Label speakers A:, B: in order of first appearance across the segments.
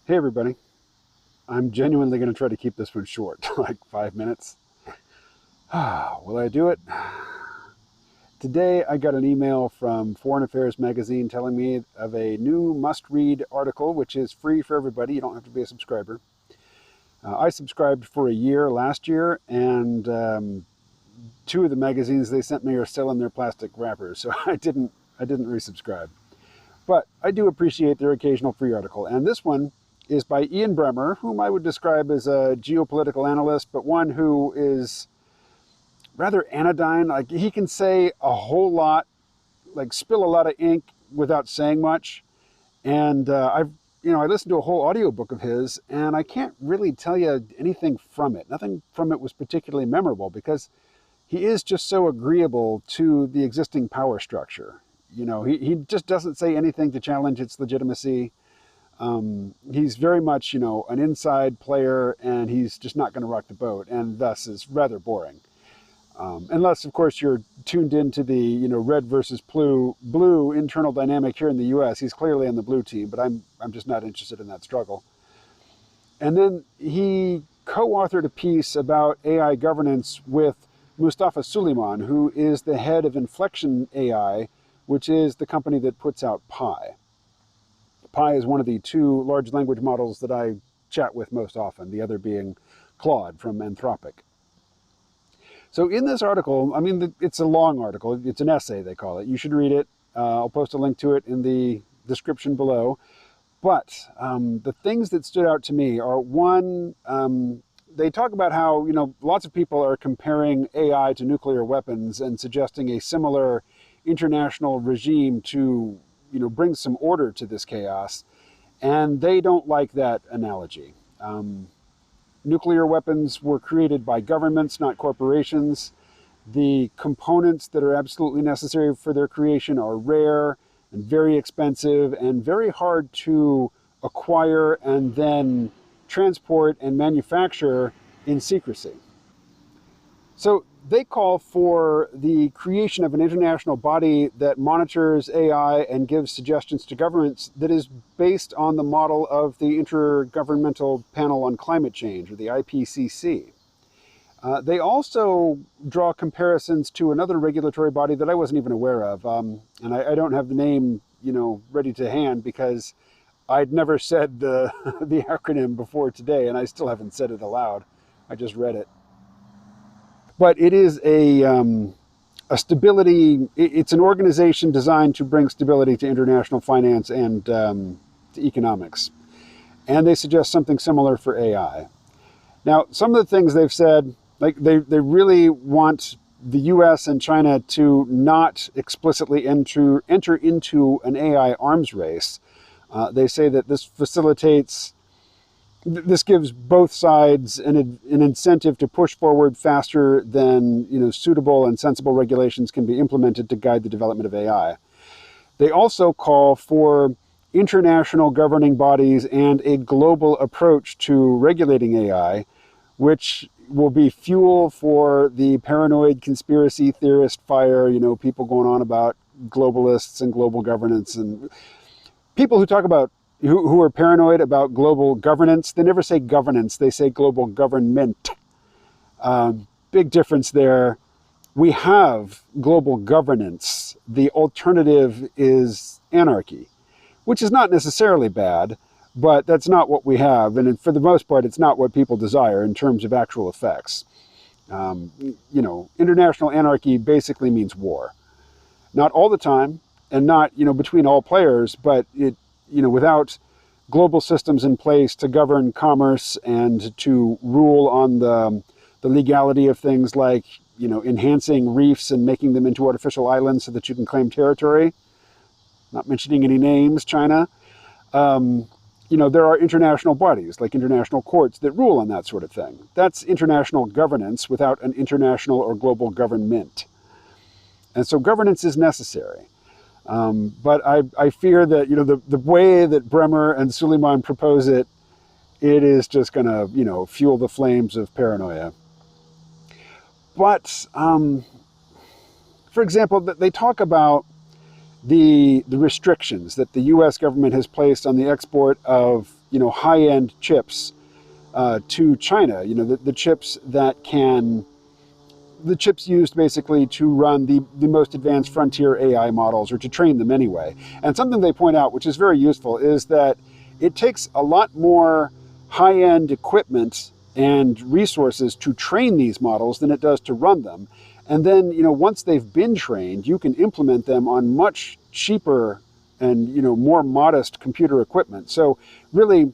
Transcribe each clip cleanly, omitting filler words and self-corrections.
A: Hey everybody, I'm genuinely going to try to keep this one short, like 5 minutes. Will I do it? Today I got an email from Foreign Affairs magazine telling me of a new must-read article, which is free for everybody. You don't have to be a subscriber. I subscribed for a year last year, and two of the magazines they sent me are still in their plastic wrappers, so I didn't resubscribe. But I do appreciate their occasional free article, and this one is by Bremmer, whom I would describe as a geopolitical analyst, but one who is rather anodyne. Like, he can say a whole lot, like spill a lot of ink without saying much. And I listened to a whole audiobook of his, and I can't really tell you anything from it. Nothing from it was particularly memorable because he is just so agreeable to the existing power structure. He just doesn't say anything to challenge its legitimacy. He's very much, an inside player, and he's just not going to rock the boat, and thus is rather boring. Unless, of course, you're tuned into the, red versus blue internal dynamic here in the U.S. He's clearly on the blue team, but I'm just not interested in that struggle. And then he co-authored a piece about AI governance with Mustafa Suleyman, who is the head of Inflection AI, which is the company that puts out Pi. Pi is one of the two large language models that I chat with most often, the other being Claude from Anthropic. So in this article, it's a long article. It's an essay, they call it. You should read it. I'll post a link to it in the description below. But the things that stood out to me are, one, they talk about how, lots of people are comparing AI to nuclear weapons and suggesting a similar international regime to bring some order to this chaos, and they don't like that analogy. Nuclear weapons were created by governments, not corporations. The components that are absolutely necessary for their creation are rare and very expensive and very hard to acquire and then transport and manufacture in secrecy. So they call for the creation of an international body that monitors AI and gives suggestions to governments that is based on the model of the Intergovernmental Panel on Climate Change, or the IPCC. They also draw comparisons to another regulatory body that I wasn't even aware of. And I don't have the name, ready to hand because I'd never said the acronym before today, and I still haven't said it aloud. I just read it. But it is a stability, it's an organization designed to bring stability to international finance and to economics. And they suggest something similar for AI. Now, some of the things they've said, like they really want the US and China to not explicitly enter into an AI arms race. They say that this gives both sides an incentive to push forward faster than suitable and sensible regulations can be implemented to guide the development of AI. They also call for international governing bodies and a global approach to regulating AI, which will be fuel for the paranoid conspiracy theorist fire, people going on about globalists and global governance, and people who talk about who are paranoid about global governance. They never say governance, they say global government. Big difference there. We have global governance. The alternative is anarchy, which is not necessarily bad, but that's not what we have. And for the most part, it's not what people desire in terms of actual effects. International anarchy basically means war. Not all the time, and not, between all players, but without global systems in place to govern commerce and to rule on the legality of things like, enhancing reefs and making them into artificial islands so that you can claim territory, not mentioning any names, China. There are international bodies like international courts that rule on that sort of thing. That's international governance without an international or global government. And so governance is necessary. But I fear that, the way that Bremmer and Suleyman propose it, it is just going to, fuel the flames of paranoia. But, for example, they talk about the restrictions that the U.S. government has placed on the export of high-end chips to China. The chips that can, the chips used basically to run the most advanced frontier AI models, or to train them anyway. And something they point out, which is very useful, is that it takes a lot more high-end equipment and resources to train these models than it does to run them. And then, once they've been trained, you can implement them on much cheaper and, more modest computer equipment. So really,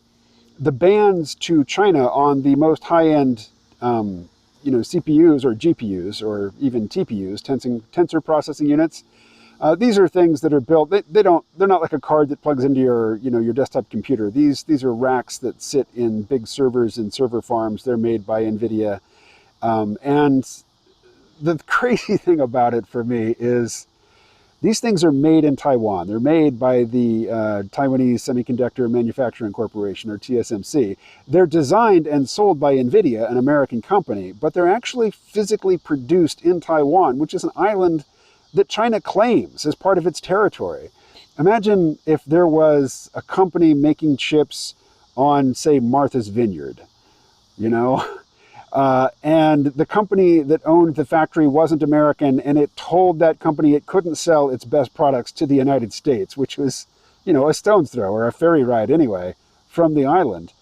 A: the bans to China on the most high-end, CPUs or GPUs or even TPUs, tensor processing units, these are things that are built. They're not like a card that plugs into your, your desktop computer. These are racks that sit in big servers in server farms. They're made by NVIDIA, and the crazy thing about it for me is these things are made in Taiwan. They're made by the Taiwanese Semiconductor Manufacturing Corporation, or TSMC. They're designed and sold by NVIDIA, an American company, but they're actually physically produced in Taiwan, which is an island that China claims as part of its territory. Imagine if there was a company making chips on, say, Martha's Vineyard, and the company that owned the factory wasn't American, and it told that company it couldn't sell its best products to the United States, which was, a stone's throw or a ferry ride anyway from the island.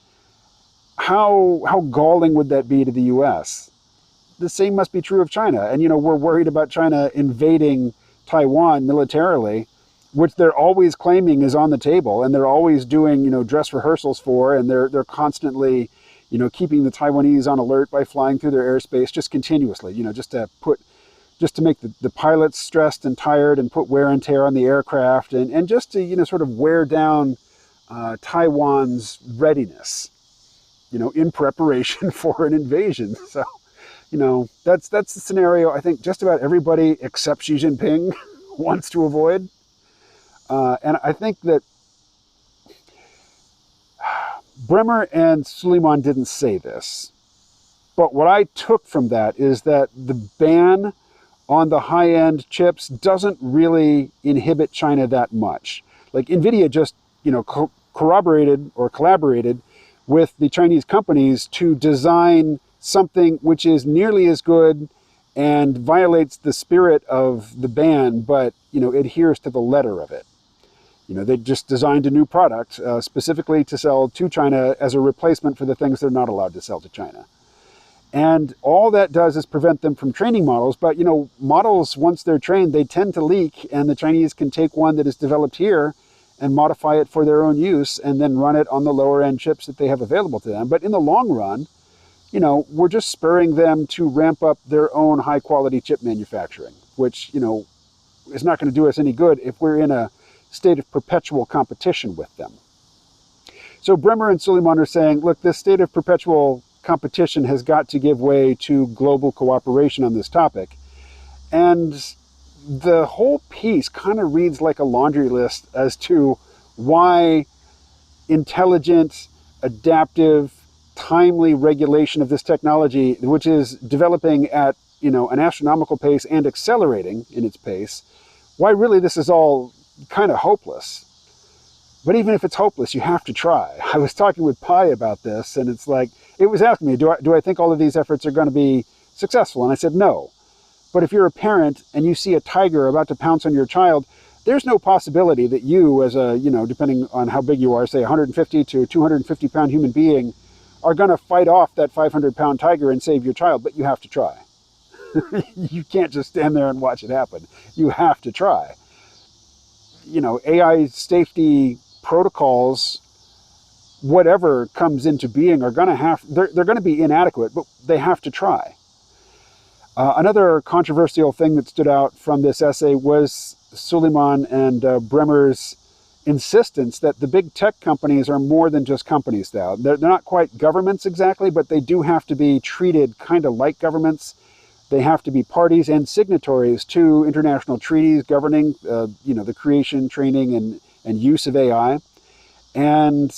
A: How galling would that be to the U.S.? The same must be true of China. And, we're worried about China invading Taiwan militarily, which they're always claiming is on the table, and they're always doing, dress rehearsals for, and they're constantly, keeping the Taiwanese on alert by flying through their airspace just continuously, just to make the pilots stressed and tired and put wear and tear on the aircraft, and just to, sort of wear down Taiwan's readiness, in preparation for an invasion. So, that's the scenario I think just about everybody except Xi Jinping wants to avoid. And I think that Bremmer and Suleyman didn't say this, but what I took from that is that the ban on the high-end chips doesn't really inhibit China that much. Like NVIDIA just, corroborated or collaborated with the Chinese companies to design something which is nearly as good and violates the spirit of the ban, but, adheres to the letter of it. They just designed a new product specifically to sell to China as a replacement for the things they're not allowed to sell to China. And all that does is prevent them from training models. But, models, once they're trained, they tend to leak, and the Chinese can take one that is developed here and modify it for their own use and then run it on the lower end chips that they have available to them. But in the long run, we're just spurring them to ramp up their own high quality chip manufacturing, which, is not going to do us any good if we're in a state of perpetual competition with them. So Bremmer and Suleyman are saying, look, this state of perpetual competition has got to give way to global cooperation on this topic. And the whole piece kind of reads like a laundry list as to why intelligent, adaptive, timely regulation of this technology, which is developing at an astronomical pace and accelerating in its pace, why really this is all kind of hopeless. But even if it's hopeless, you have to try. I was talking with Pi about this, and it's like, it was asking me, do I think all of these efforts are going to be successful? And I said, no. But if you're a parent and you see a tiger about to pounce on your child, there's no possibility that you, as a, depending on how big you are, say 150 to 250 pound human being, are going to fight off that 500 pound tiger and save your child, but you have to try. You can't just stand there and watch it happen. You have to try. AI safety protocols, whatever comes into being, are going to they're going to be inadequate, but they have to try. Another controversial thing that stood out from this essay was Suleyman and Bremmer's insistence that the big tech companies are more than just companies now. They're not quite governments exactly, but they do have to be treated kind of like governments. They have to be parties and signatories to international treaties governing, the creation, training, and use of AI. And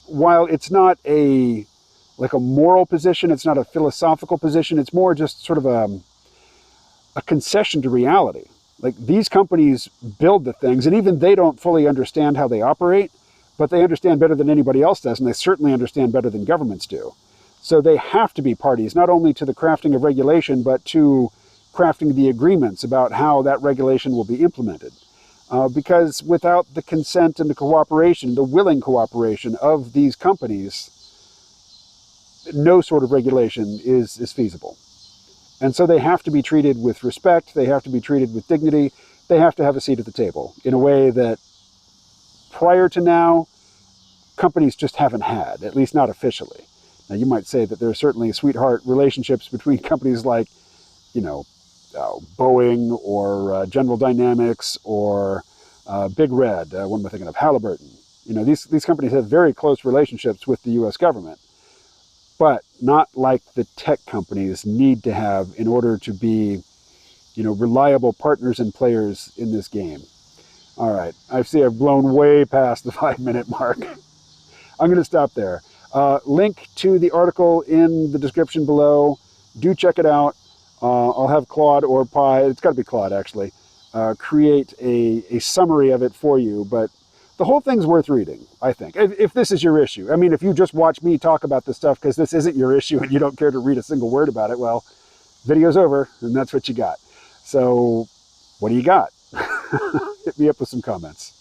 A: while it's not a moral position, it's not a philosophical position, it's more just sort of a concession to reality. Like, these companies build the things, and even they don't fully understand how they operate, but they understand better than anybody else does, and they certainly understand better than governments do. So they have to be parties, not only to the crafting of regulation, but to crafting the agreements about how that regulation will be implemented. Because without the consent and the cooperation, the willing cooperation of these companies, no sort of regulation is feasible. And so they have to be treated with respect, they have to be treated with dignity, they have to have a seat at the table in a way that prior to now, companies just haven't had, at least not officially. Now you might say that there are certainly sweetheart relationships between companies like, you know, Boeing or General Dynamics or Big Red, what am I thinking of, Halliburton. You know, these companies have very close relationships with the US government, but not like the tech companies need to have in order to be, you know, reliable partners and players in this game. All right, I see I've blown way past the 5-minute mark. I'm going to stop there. Link to the article in the description below. Do check it out. I'll have Claude or Pi, it's got to be Claude actually, create a summary of it for you. But the whole thing's worth reading, I think, if this is your issue. I mean, if you just watch me talk about this stuff because this isn't your issue and you don't care to read a single word about it, well, video's over and that's what you got. So what do you got? Hit me up with some comments.